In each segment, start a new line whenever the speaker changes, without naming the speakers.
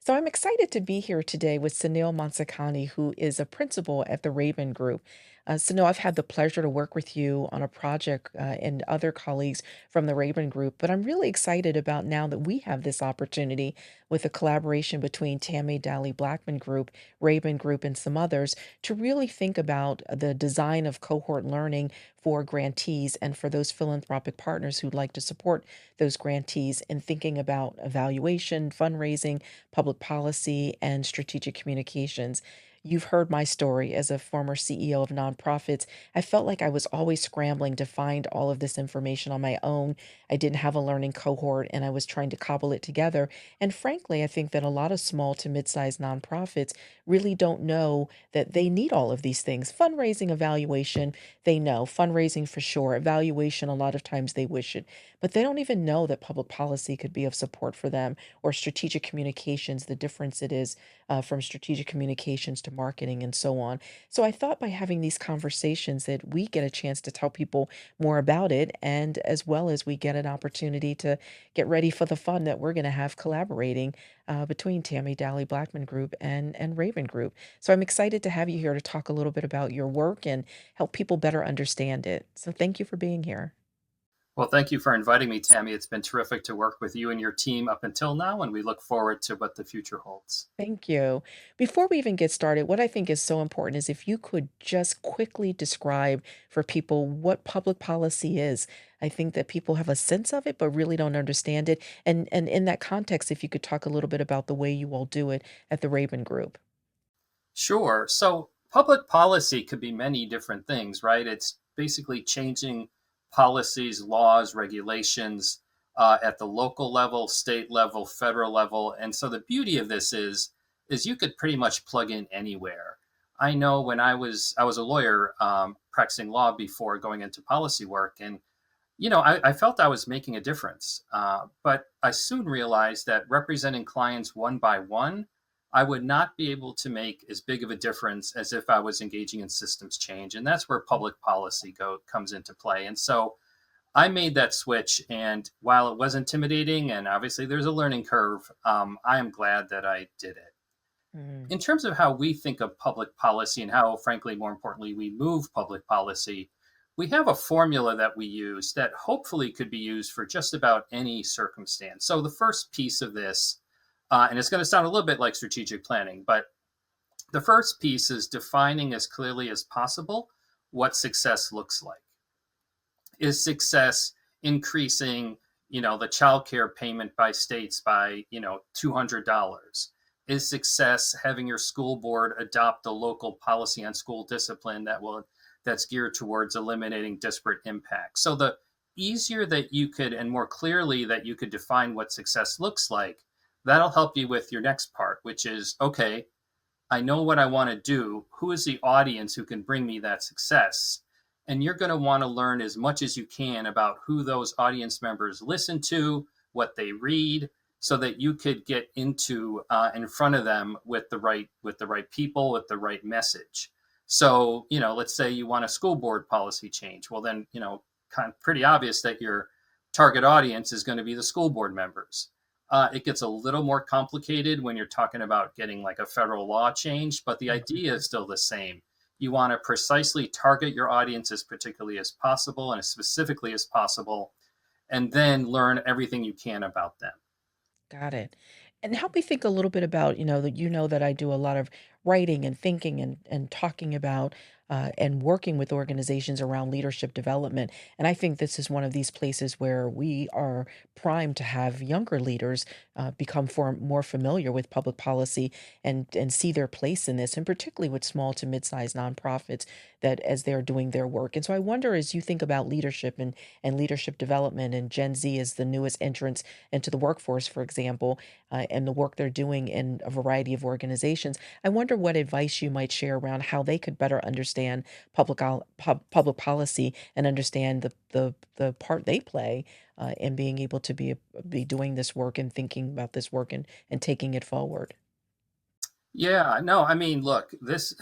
So I'm excited to be here today with Sunil Mansukhani, who is a principal at the Raben Group. Sunil, I've had the pleasure to work with you on a project and other colleagues from the Raben Group, but I'm really excited about now that we have this opportunity with a collaboration between Tammy Dowley-Blackman Group, Raben Group, and some others to really think about the design of cohort learning for grantees and for those philanthropic partners who'd like to support those grantees in thinking about evaluation, fundraising, public policy, and strategic communications. You've heard my story as a former CEO of nonprofits. I felt like I was always scrambling to find all of this information on my own. I didn't have a learning cohort and I was trying to cobble it together. And frankly, I think that a lot of small to mid sized nonprofits really don't know that they need all of these things. Fundraising, evaluation, they know. Fundraising for sure. Evaluation, a lot of times they wish it, but they don't even know that public policy could be of support for them or strategic communications, the difference it is from strategic communications to marketing and so on. So I thought by having these conversations that we get a chance to tell people more about it, and as well as we get an opportunity to get ready for the fun that we're going to have collaborating between Tammy Dowley Blackman Group and Raven Group. So I'm excited to have you here to talk a little bit about your work and help people better understand it. So thank you for being here.
Well, thank you for inviting me, Tammy. It's been terrific to work with you and your team up until now, and we look forward to what the future holds.
Thank you. Before we even get started, what I think is so important is if you could just quickly describe for people what public policy is. I think that people have a sense of it, but really don't understand it. And in that context, if you could talk a little bit about the way you all do it at the Raven Group.
Sure. So, public policy could be many different things, right? It's basically changing policies, laws, regulations at the local level, state level, federal level. And so, the beauty of this is you could pretty much plug in anywhere. I know when I was a lawyer practicing law before going into policy work, and I felt I was making a difference. But I soon realized that representing clients one by one, I would not be able to make as big of a difference as if I was engaging in systems change. And that's where public policy comes into play. And so I made that switch. And while it was intimidating, and obviously there's a learning curve, I am glad that I did it.
Mm.
In terms of how we think of public policy and how, frankly, more importantly, we move public policy, we have a formula that we use that hopefully could be used for just about any circumstance. So, the first piece of this, and it's going to sound a little bit like strategic planning, but the first piece is defining as clearly as possible what success looks like. Is success increasing, the child care payment by states by, $200? Is success having your school board adopt a local policy on school discipline that's geared towards eliminating disparate impacts? So the easier that you could and more clearly that you could define what success looks like, that'll help you with your next part, which is okay, I know what I want to do. Who is the audience who can bring me that success? And you're going to want to learn as much as you can about who those audience members listen to, what they read, so that you could get into in front of them with the right people, with the right message. So, let's say you want a school board policy change. Well, then, kind of pretty obvious that your target audience is going to be the school board members. It gets a little more complicated when you're talking about getting like a federal law changed, but the idea is still the same. You want to precisely target your audience as particularly as possible and as specifically as possible, and then learn everything you can about them.
Got it. And help me think a little bit about, that that I do a lot of writing and thinking and talking about and working with organizations around leadership development. And I think this is one of these places where we are primed to have younger leaders become more familiar with public policy and see their place in this, and particularly with small to mid-sized nonprofits that as they're doing their work. And so I wonder, as you think about leadership and leadership development, and Gen Z is the newest entrance into the workforce, for example, and the work they're doing in a variety of organizations. I wonder what advice you might share around how they could better understand public policy and understand the part they play in being able to be doing this work and thinking about this work and taking it forward.
Yeah, no, I mean, look, this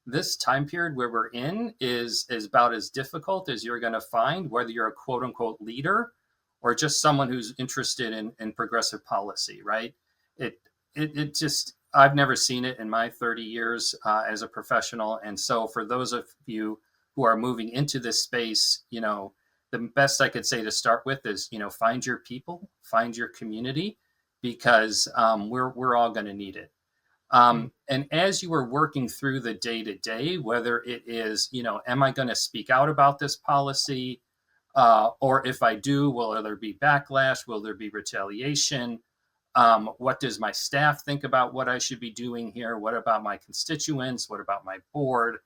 this time period where we're in is about as difficult as you're going to find, whether you're a quote unquote leader or just someone who's interested in progressive policy, right? It it just, I've never seen it in my 30 years as a professional. And so for those of you who are moving into this space, the best I could say to start with is, find your people, find your community, because we're all going to need it.
Mm,
And as you were working through the day to day, whether it is, am I going to speak out about this policy? Or if I do, will there be backlash? Will there be retaliation? What does my staff think about what I should be doing here? What about my constituents? What about my board?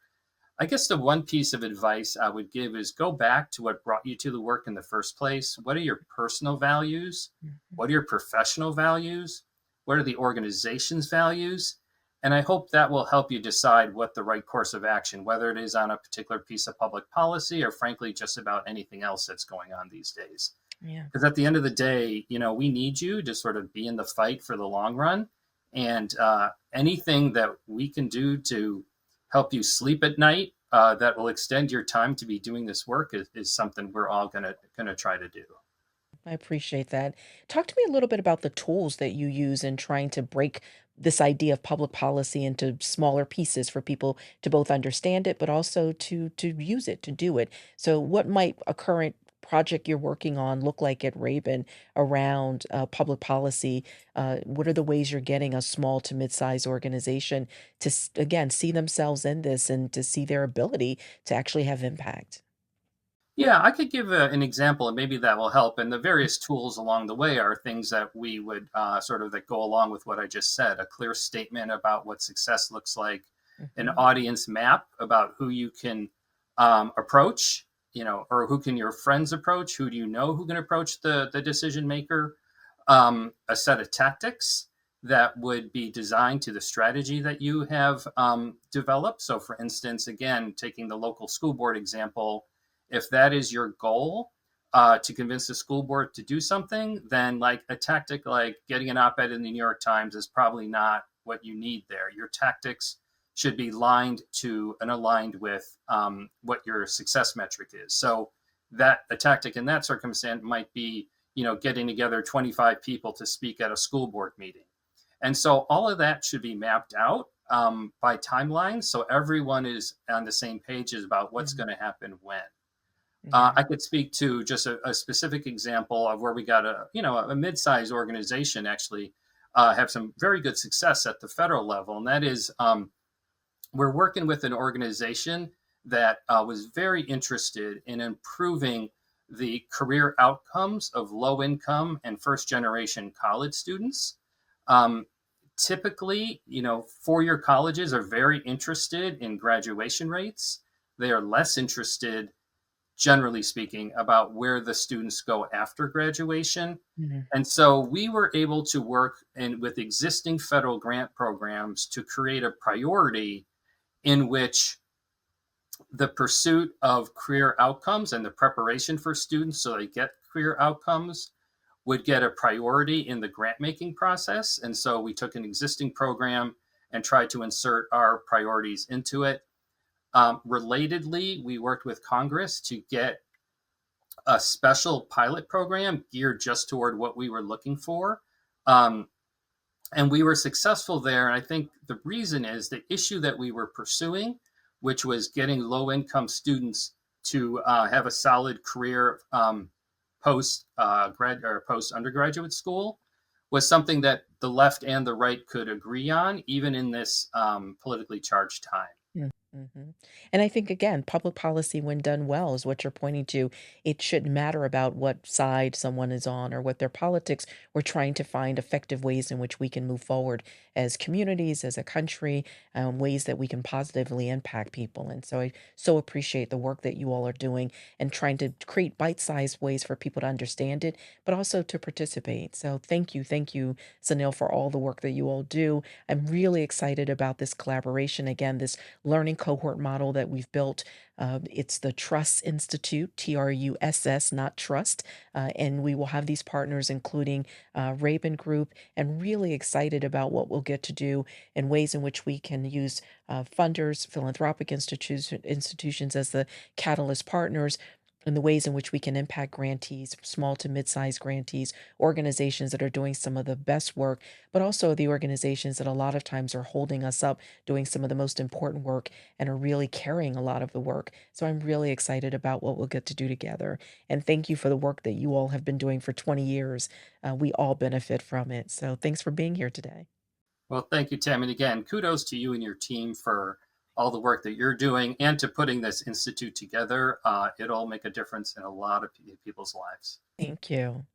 I guess the one piece of advice I would give is go back to what brought you to the work in the first place. What are your personal values?
mhm.
What are your professional values? What are the organization's values? And I hope that will help you decide what the right course of action, whether it is on a particular piece of public policy or frankly just about anything else that's going on these days.
Yeah.
Because at the end of the day, we need you to sort of be in the fight for the long run. And anything that we can do to help you sleep at night that will extend your time to be doing this work is something we're all gonna try to do.
I appreciate that. Talk to me a little bit about the tools that you use in trying to break this idea of public policy into smaller pieces for people to both understand it, but also to use it, to do it. So, what might a current project you're working on look like at Raven around public policy? What are the ways you're getting a small to mid-sized organization to again see themselves in this and to see their ability to actually have impact?
Yeah, I could give an example, and maybe that will help. And the various tools along the way are things that we would sort of that go along with what I just said: a clear statement about what success looks like, an
Mhm.
audience map about who you can approach, or who can your friends approach, who do you know who can approach the decision maker, a set of tactics that would be designed to the strategy that you have developed. So, for instance, again, taking the local school board example, if that is your goal to convince the school board to do something, then like a tactic like getting an op-ed in the New York Times is probably not what you need there. Your tactics should be lined to and aligned with what your success metric is. So that a tactic in that circumstance might be, getting together 25 people to speak at a school board meeting. And so all of that should be mapped out by timelines, so everyone is on the same page about what's
Mhm.
going to happen when.
Yeah.
I could speak to just a specific example of where we got a mid-sized organization actually have some very good success at the federal level, and that is we're working with an organization that was very interested in improving the career outcomes of low-income and first-generation college students. Um, Typically, four-year colleges are very interested in graduation rates. They are less interested, generally speaking, about where the students go after graduation.
Mhm.
And so we were able to work with existing federal grant programs to create a priority in which the pursuit of career outcomes and the preparation for students so they get career outcomes would get a priority in the grant making process. And so we took an existing program and tried to insert our priorities into it. Relatedly, we worked with Congress to get a special pilot program geared just toward what we were looking for. Um, and we were successful there. And I think the reason is the issue that we were pursuing, which was getting low income students to have a solid career post grad or post undergraduate school, was something that the left and the right could agree on, even in this politically charged time.
Mm, mhm. And I think again, public policy when done well is what you're pointing to. It shouldn't matter about what side someone is on or what their politics. We're trying to find effective ways in which we can move forward as communities, as a country, ways that we can positively impact people. And so I so appreciate the work that you all are doing and trying to create bite-sized ways for people to understand it, but also to participate. So thank you, Sunil, for all the work that you all do. I'm really excited about this collaboration. Again, this learning cohort model that we've built. It's the Truss Institute, TRUSS, not trust. And we will have these partners, including Raben Group, and really excited about what we'll get to do and ways in which we can use funders, philanthropic institutions as the catalyst partners, and the ways in which we can impact grantees, small to mid-sized grantees, organizations that are doing some of the best work, but also the organizations that a lot of times are holding us up, doing some of the most important work and are really carrying a lot of the work. So I'm really excited about what we'll get to do together. And thank you for the work that you all have been doing for 20 years. We all benefit from it. So thanks for being here today.
Well, thank you, Tam. And again, kudos to you and your team for all the work that you're doing and to putting this institute together. It'll make a difference in a lot of people's lives.
Thank you.